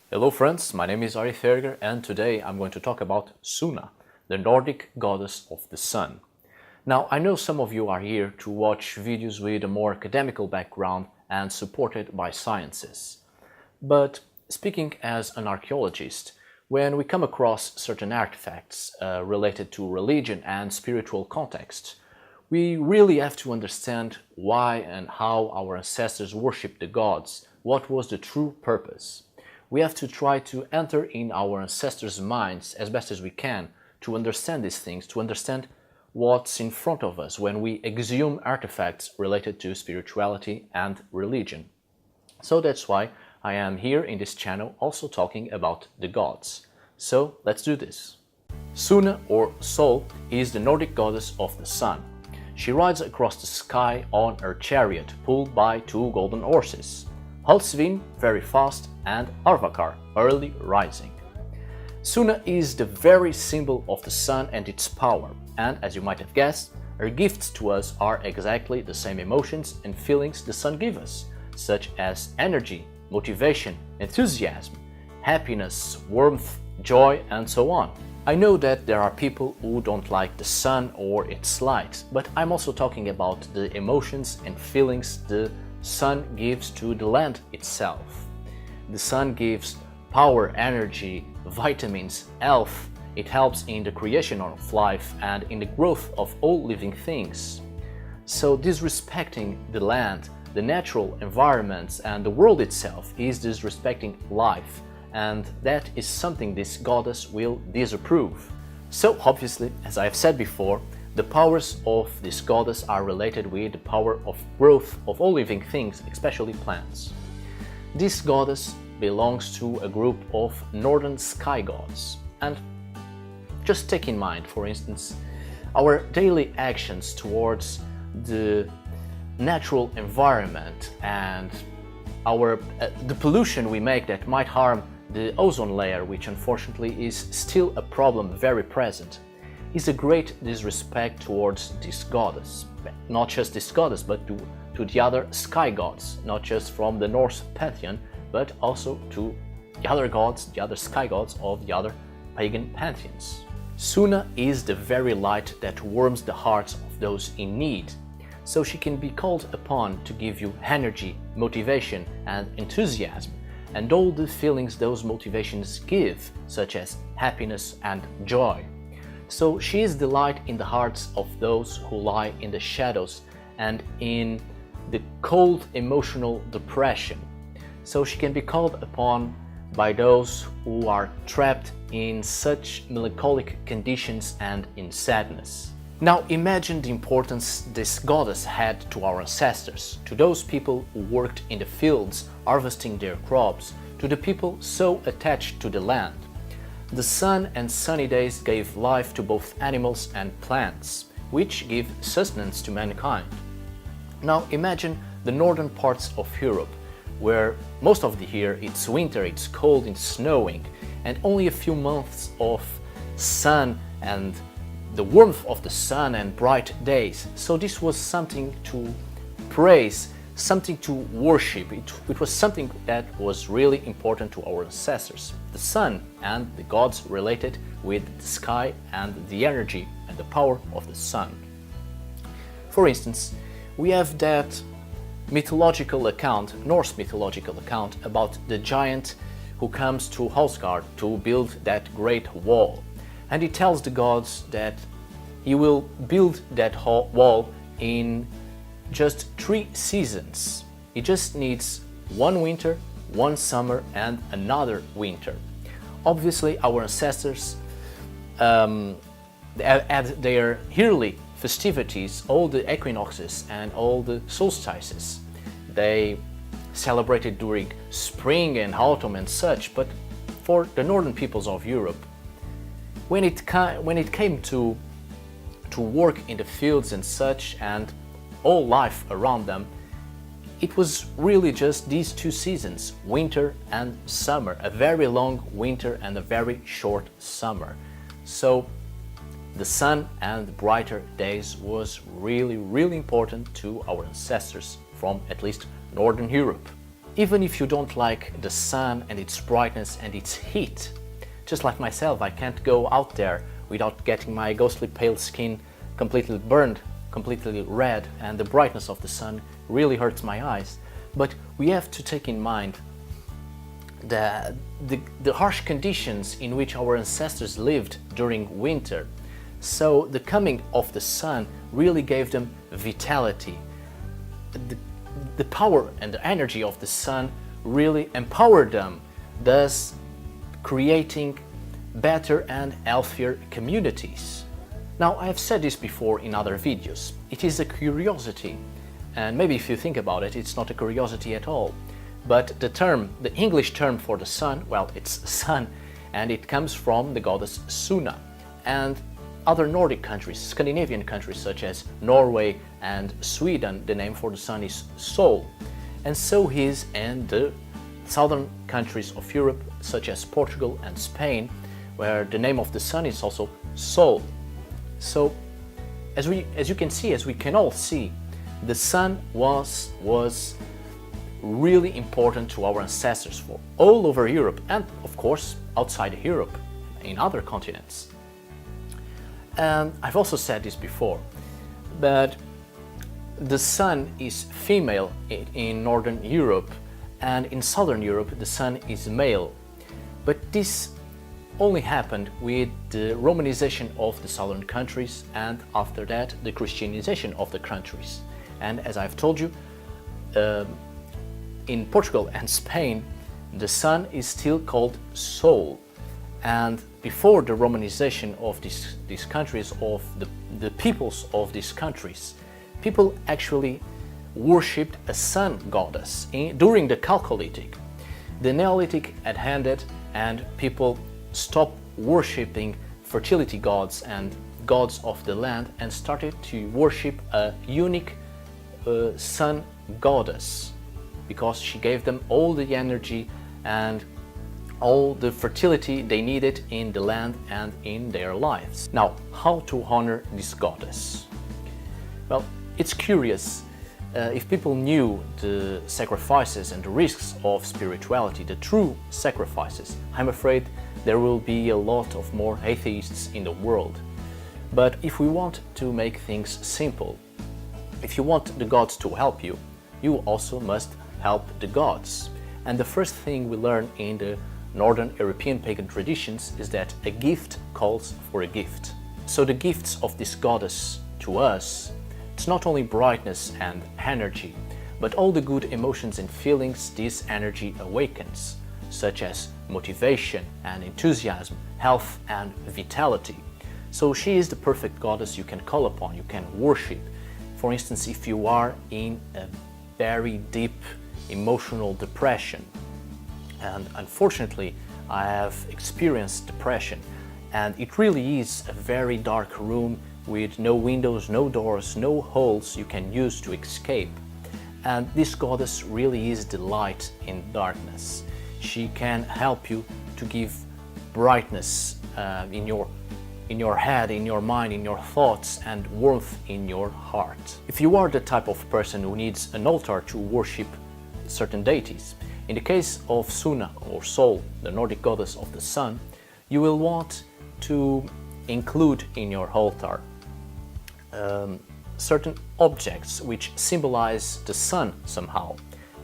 Hello friends, my name is Ari Ferger and today I'm going to talk about Sunna, the Nordic goddess of the sun. Now, I know some of you are here to watch videos with a more academical background and supported by sciences. But speaking as an archaeologist, when we come across certain artifacts related to religion and spiritual contexts, we really have to understand why and how our ancestors worshipped the gods, what was the true purpose. We have to try to enter in our ancestors' minds as best as we can to understand these things, to understand what's in front of us when we exhume artifacts related to spirituality and religion. So that's why I am here in this channel also talking about the gods. So let's do this. Sunna, or Sol, is the Nordic goddess of the sun. She rides across the sky on her chariot pulled by two golden horses, Halsvin, very fast, and Arvakar, early rising. Sunna is the very symbol of the sun and its power, and as you might have guessed, her gifts to us are exactly the same emotions and feelings the sun gives us, such as energy, motivation, enthusiasm, happiness, warmth, joy, and so on. I know that there are people who don't like the sun or its light, but I'm also talking about the emotions and feelings the sun gives to the land itself. The sun gives power, energy, vitamins, health. It helps in the creation of life and in the growth of all living things. So disrespecting the land, the natural environments and the world itself is disrespecting life, and that is something this goddess will disapprove. So obviously, as I have said before, the powers of this goddess are related with the power of growth of all living things, especially plants. This goddess belongs to a group of northern sky gods. And just take in mind, for instance, our daily actions towards the natural environment and the pollution we make that might harm the ozone layer, which unfortunately is still a problem very present, is a great disrespect towards this goddess. Not just this goddess, but to the other sky gods, not just from the Norse pantheon, but also to the other gods, the other sky gods of the other pagan pantheons. Sunna is the very light that warms the hearts of those in need, so she can be called upon to give you energy, motivation, and enthusiasm, and all the feelings those motivations give, such as happiness and joy. So she is the light in the hearts of those who lie in the shadows and in the cold emotional depression. So she can be called upon by those who are trapped in such melancholic conditions and in sadness. Now imagine the importance this goddess had to our ancestors, to those people who worked in the fields harvesting their crops, to the people so attached to the land. The sun and sunny days gave life to both animals and plants, which give sustenance to mankind. Now imagine the northern parts of Europe, where most of the year it's winter, it's cold, it's snowing, and only a few months of sun and the warmth of the sun and bright days. So this was something to praise, something to worship. It was something that was really important to our ancestors. The sun and the gods related with the sky and the energy and the power of the sun. For instance, we have that mythological account, Norse mythological account, about the giant who comes to Asgard to build that great wall. And he tells the gods that he will build that wall in just 3 seasons. He just needs one winter, one summer, and another winter. Obviously, our ancestors had their yearly festivities, all the equinoxes and all the solstices. They celebrated during spring and autumn and such, but for the northern peoples of Europe, when it came to work in the fields and such, and all life around them, it was really just these 2 seasons, winter and summer, a very long winter and a very short summer. So the sun and brighter days was really important to our ancestors from at least Northern Europe. Even if you don't like the sun and its brightness and its heat, just like myself, I can't go out there without getting my ghostly pale skin completely burned, completely red, and the brightness of the sun really hurts my eyes. But we have to take in mind the harsh conditions in which our ancestors lived during winter. So the coming of the sun really gave them vitality. The power and the energy of the sun really empowered them, thus creating better and healthier communities. Now, I have said this before in other videos. It is a curiosity, and maybe if you think about it, it's not a curiosity at all. But the English term for the sun, well, it's sun, and it comes from the goddess Sunna. And other Nordic countries, Scandinavian countries such as Norway and Sweden, the name for the sun is Sol. And so is in the southern countries of Europe, such as Portugal and Spain, where the name of the sun is also Sol. So, as you can see, as we can all see, the sun was really important to our ancestors for all over Europe and, of course, outside Europe, in other continents. And I've also said this before, but the sun is female in Northern Europe, and in Southern Europe the sun is male. But this only happened with the Romanization of the southern countries, and after that the Christianization of the countries. And as I've told you, in Portugal and Spain the sun is still called Sol. And before the Romanization of these countries, of the peoples of these countries, people actually worshipped a sun goddess during the Chalcolithic. The Neolithic had ended and people stopped worshipping fertility gods and gods of the land and started to worship a unique sun goddess, because she gave them all the energy and all the fertility they needed in the land and in their lives. Now, how to honor this goddess? Well, it's curious. If people knew the sacrifices and the risks of spirituality, the true sacrifices, I'm afraid there will be a lot of more atheists in the world. But if we want to make things simple, if you want the gods to help you, you also must help the gods. And the first thing we learn in the Northern European pagan traditions is that a gift calls for a gift. So the gifts of this goddess to us, it's not only brightness and energy, but all the good emotions and feelings this energy awakens, such as motivation and enthusiasm, health and vitality. So she is the perfect goddess you can call upon, you can worship. For instance, if you are in a very deep emotional depression, and unfortunately I have experienced depression, and it really is a very dark room with no windows, no doors, no holes you can use to escape. And this goddess really is the light in darkness. She can help you to give brightness in your head, in your mind, in your thoughts, and warmth in your heart. If you are the type of person who needs an altar to worship certain deities, in the case of Sunna or Sol, the Nordic goddess of the sun, you will want to include in your altar certain objects which symbolize the sun somehow.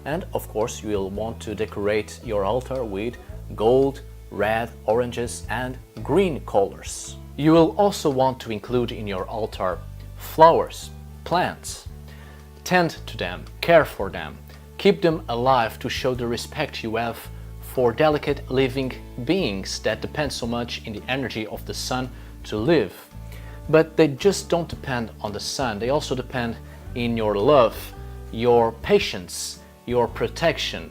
And of course you will want to decorate your altar with gold, red, oranges and green colors. You will also want to include in your altar flowers, plants. Tend to them, care for them, keep them alive to show the respect you have for delicate living beings that depend so much in the energy of the sun to live. But they just don't depend on the sun, they also depend in your love, your patience, your protection.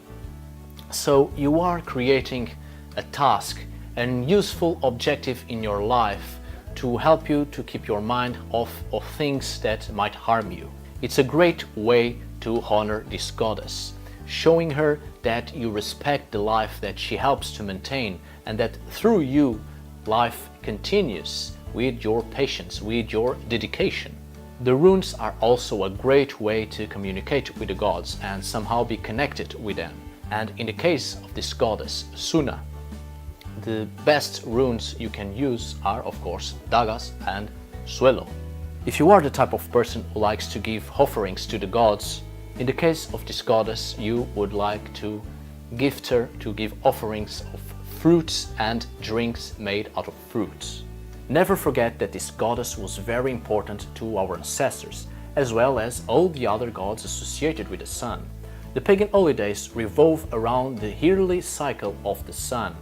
So you are creating a task, an useful objective in your life to help you to keep your mind off of things that might harm you. It's a great way to honor this goddess, showing her that you respect the life that she helps to maintain and that through you life continues with your patience, with your dedication. The runes are also a great way to communicate with the gods and somehow be connected with them. And in the case of this goddess, Sunna, the best runes you can use are, of course, Dagas and Suelo. If you are the type of person who likes to give offerings to the gods, in the case of this goddess, you would like to gift her to give offerings of fruits and drinks made out of fruits. Never forget that this goddess was very important to our ancestors, as well as all the other gods associated with the sun. The pagan holidays revolve around the yearly cycle of the sun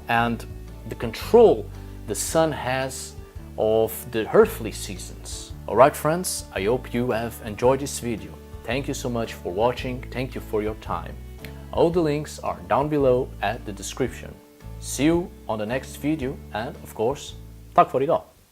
and the control the sun has of the earthly seasons. Alright friends, I hope you have enjoyed this video. Thank you so much for watching, thank you for your time. All the links are down below at the description. See you on the next video and, of course, tack för idag!